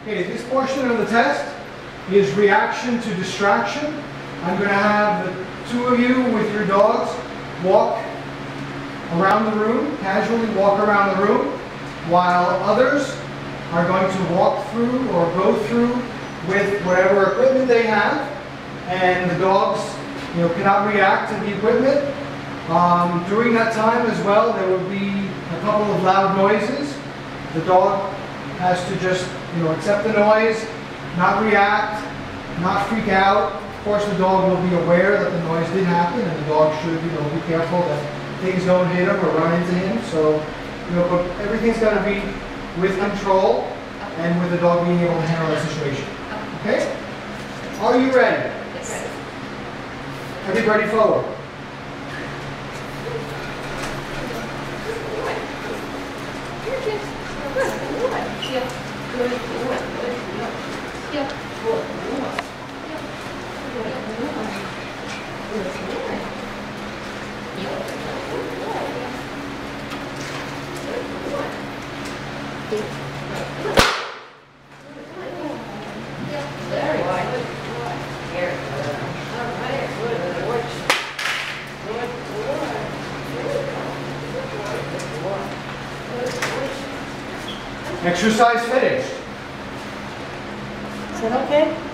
Okay, this portion of the test is reaction to distraction. I'm going to have the two of you with your dogs walk around the room, casually walk around the room, while others are going to walk through or go through with whatever equipment they have, and the dogs, cannot react to the equipment. During that time as well, there will be a couple of loud noises. The dog has to just, accept the noise, not react, not freak out. Of course, the dog will be aware that the noise did happen, and the dog should, be careful that things don't hit him or run into him. So, but everything's got to be with control and with the dog being able to handle the situation. Okay? Are you ready? Yes. Everybody forward. Exercise finished. Is that okay?